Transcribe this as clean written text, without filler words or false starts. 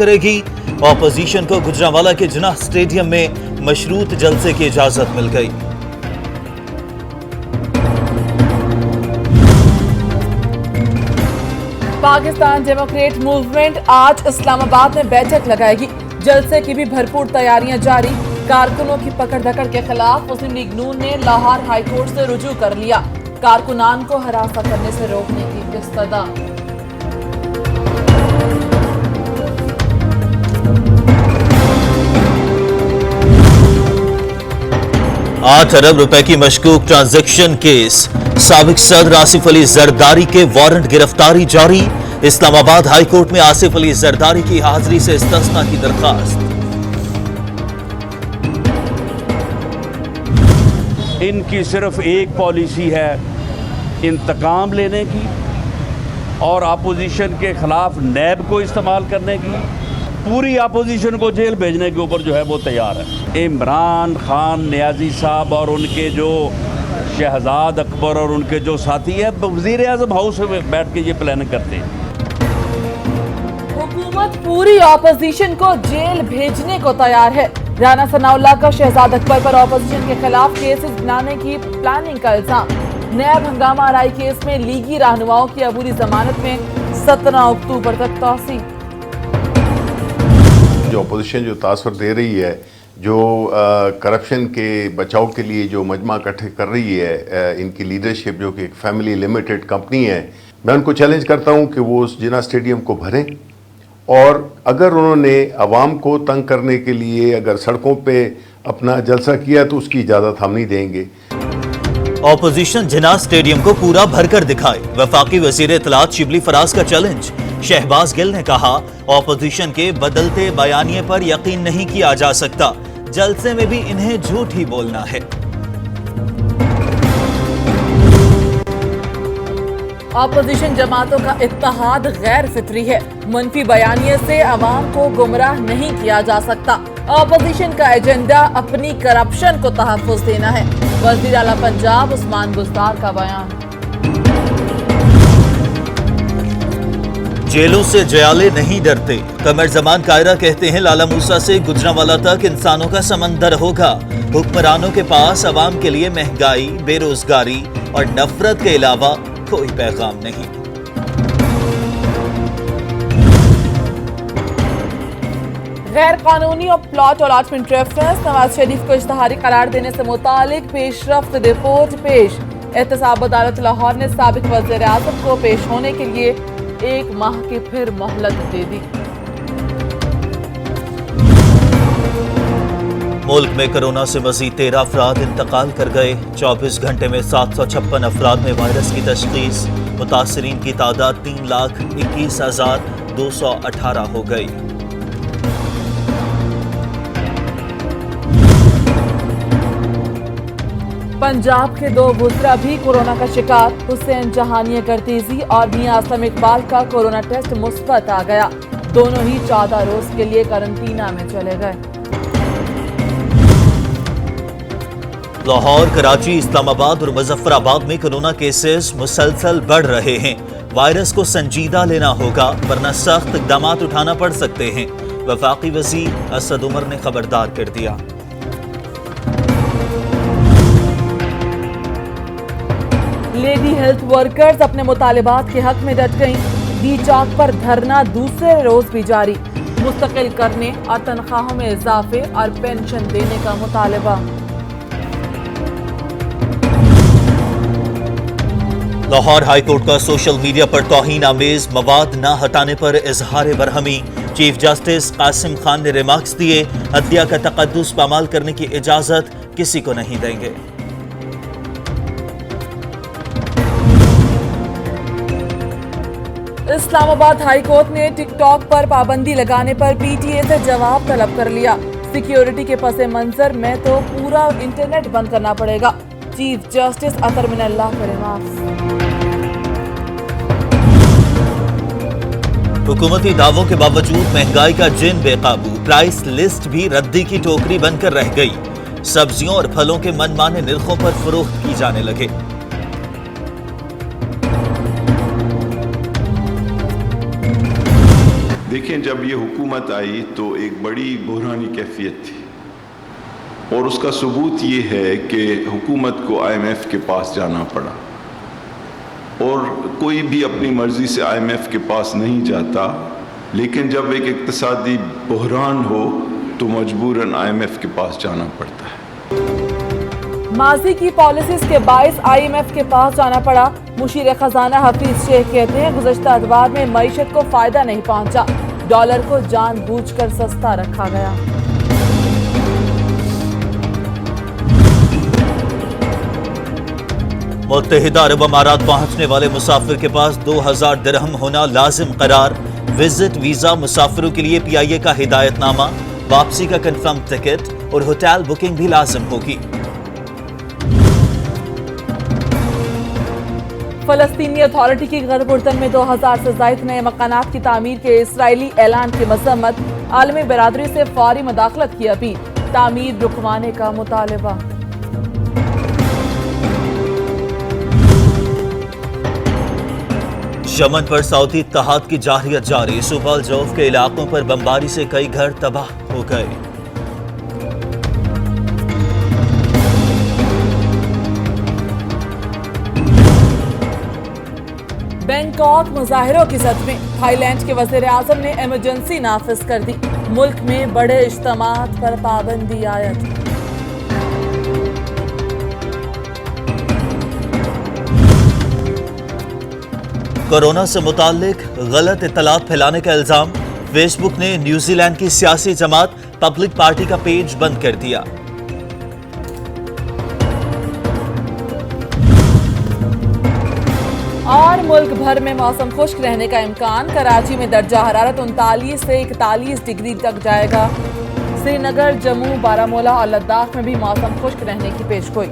करेगी। ऑपोजिशन को गुजरांवाला के जिन्ना स्टेडियम में मशरूत जलसे की इजाजत मिल गई। पाकिस्तान डेमोक्रेट मूवमेंट आज इस्लामाबाद में बैठक लगाएगी। जलसे की भी भरपूर तैयारियां जारी। कारकुनों की पकड़ धकड़ के खिलाफ मुस्लिम लीग नून ने लाहौर हाईकोर्ट से रुजू कर लिया। कारकुनान को हरासा करने से रोकने की इस्तदा। 8 अरब रुपए की मशकूक ट्रांजैक्शन केस। साबिक सदर आसिफ अली जरदारी के वारंट गिरफ्तारी जारी। इस्लामाबाद हाईकोर्ट में आसिफ अली जरदारी की हाजिरी से इस्तिस्ना की दरखास्त। इनकी सिर्फ एक पॉलिसी है, इंतकाम लेने की और अपोजिशन के खिलाफ नैब को इस्तेमाल करने की। पूरी अपोजिशन को जेल भेजने के ऊपर जो है वो तैयार है। इमरान खान नियाजी साहब और उनके जो शहजाद अकबर और उनके जो साथी है वज़ीर आज़म हाउस में बैठ के ये प्लानिंग करते हैं। हुकूमत पूरी ऑपोजिशन को जेल भेजने को तैयार है। राना सनाउल्लाह का शहजाद अकबर पर ऑपोजिशन के खिलाफ केसेस बनाने की प्लानिंग का इल्जाम। नैब हंगामा आराई केस में लीगी रहनुमाओं की अबूरी जमानत में 17 अक्टूबर तक तौसी। जो अपोजिशन जो तासर दे रही है, जो करप्शन के बचाव के लिए जो मजमा इकट्ठे कर रही है, इनकी लीडरशिप जो कि एक फैमिली लिमिटेड कंपनी है, मैं उनको चैलेंज करता हूं कि वो उस जिन्ना स्टेडियम को भरें और अगर उन्होंने आवाम को तंग करने के लिए अगर सड़कों पे अपना जलसा किया तो उसकी इजाज़त हम नहीं देंगे। ऑपोजिशन जिन्ना स्टेडियम को पूरा भरकर दिखाए। वफाकी वजीर इत्तलात शिबली फराज का चैलेंज। शहबाज गिल ने कहा, ऑपोजिशन के बदलते बयानिए पर यकीन नहीं किया जा सकता। जलसे में भी इन्हें झूठ ही बोलना है। ऑपोजिशन जमातों का इत्तेहाद गैर फितरी है। मनफी बयानिए से अवाम को गुमराह नहीं किया जा सकता। ऑपोजिशन का एजेंडा अपनी करप्शन को तहफ़्फ़ुज़ देना है। वज़ीर आला पंजाब उस्मान बुज़दार का बयान। जेलों से जयाले नहीं डरते। कमर जमान कायरा कहते हैं, लाला मूसा से गुजरांवाला तक इंसानों का समंदर होगा। हुक्मरानों के पास अवाम के लिए महंगाई, बेरोजगारी और नफरत के अलावा कोई पैगाम नहीं। गैर कानूनी और plot allotment reference. Nawaz Sharif को इश्तहारी करार देने से मुतालिक पेशरफ्त रिपोर्ट पेश। एहतसाब अदालत लाहौर ने साबिक वज़ीर आज़म को पेश होने के लिए 1 माह की फिर मोहलत दे दी। मुल्क में कोरोना से मजीद 13 अफराद इंतकाल कर गए। 24 घंटे में 756 अफराद में वायरस की तशखीस। मुतासरीन की तादाद 3,21,218 हो गई। पंजाब के 2 वुज़रा भी कोरोना का शिकार। हुसैन जहानिया गर्दीजी और मियां आसम इकबाल का कोरोना टेस्ट मुस्बत आ गया। दोनों ही 14 रोज के लिए क्वारंटीना में चले गए। लाहौर, कराची, इस्लामाबाद और मुजफ्फराबाद में कोरोना केसेस मुसलसल बढ़ रहे हैं। वायरस को संजीदा लेना होगा वरना सख्त इक़दाम उठाना पड़ सकते हैं। वफाकी वज़ीर असद उमर ने खबरदार कर दिया। लेडी हेल्थ वर्कर्स अपने मुतालिबात के हक में डट गईं। डी चौक पर धरना दूसरे रोज भी जारी। मुस्तकिल करने और तनख्वाहों में इजाफे और पेंशन देने का मुतालबा। लाहौर हाईकोर्ट का सोशल मीडिया पर तौहीन आमेज मवाद न हटाने पर इजहार बरहमी। चीफ जस्टिस कासिम खान ने रिमार्क्स दिए, अदलिया का तकद्दुस पामाल करने की इजाजत किसी को नहीं देंगे। इस्लामाबाद हाईकोर्ट ने टिकटॉक पर पाबंदी लगाने पर पीटीए से जवाब तलब कर लिया। सिक्योरिटी के पस मंजर में तो पूरा इंटरनेट बंद करना पड़ेगा। चीफ जस्टिस अतर मिनल्लाह के रिमार्क्स। हुकूमती दावों के बावजूद महंगाई का जिन बेकाबू। प्राइस लिस्ट भी रद्दी की टोकरी बनकर रह गई। सब्जियों और फलों के मनमाने निर्खों पर फरोख्त की जाने लगे। देखें, जब ये हुकूमत आई तो एक बड़ी बुहरानी कैफियत थी, और उसका सबूत ये है कि हुकूमत को IMF के पास जाना पड़ा, और कोई भी अपनी मर्ज़ी से IMF के पास नहीं जाता, लेकिन जब एक इक़्तिसादी बहरान हो तो मजबूरन IMF के पास जाना पड़ता है। माजी की पॉलिसीज के बाइस IMF के पास जाना पड़ा। मुशीर खजाना हफीज शेख कहते हैं, गुज़श्ता अदवार में मईशत को फायदा नहीं पहुंचा, डॉलर को जानबूझकर सस्ता रखा गया। मुत्तहिदा अरब अमारात पहुंचने वाले मुसाफिर के पास 2000 दिरहम होना लाजिम करार। विजिट वीजा मुसाफिरों के लिए PIA का हिदायतनामा, वापसी का कंफर्म टिकट और होटल बुकिंग भी लाजिम होगी। फलस्तीनी अथॉरिटी की गरब उर्दन में 2000 से ज़ायद नए मकानात की तामीर के इसराइली ऐलान की मजम्मत, आलमी बरादरी से फौरी मुदाखलत की अपील, तामीर रुकवाने का मुतालबा। यमन पर सऊदी इत्तेहाद की जारियत जारी, सूबा जौफ के इलाकों पर बमबारी से कई घर तबाह हो गए। बैंकॉक मुजाहिरों की जद में, थाईलैंड के वजीर आजम ने इमरजेंसी नाफिज कर दी, मुल्क में बड़े इज्तिमात पर पाबंदी आयद। कोरोना से मुताल्लिक गलत इत्तलात फैलाने का इल्जाम, फेसबुक ने न्यूजीलैंड की सियासी जमात पब्लिक पार्टी का पेज बंद कर दिया। और मुल्क भर में मौसम खुश्क रहने का इम्कान, कराची में दर्जा हरारत 39 से 41 डिग्री तक जाएगा। श्रीनगर, जम्मू, बारामूला और लद्दाख में भी मौसम खुश्क रहने की पेशगोई।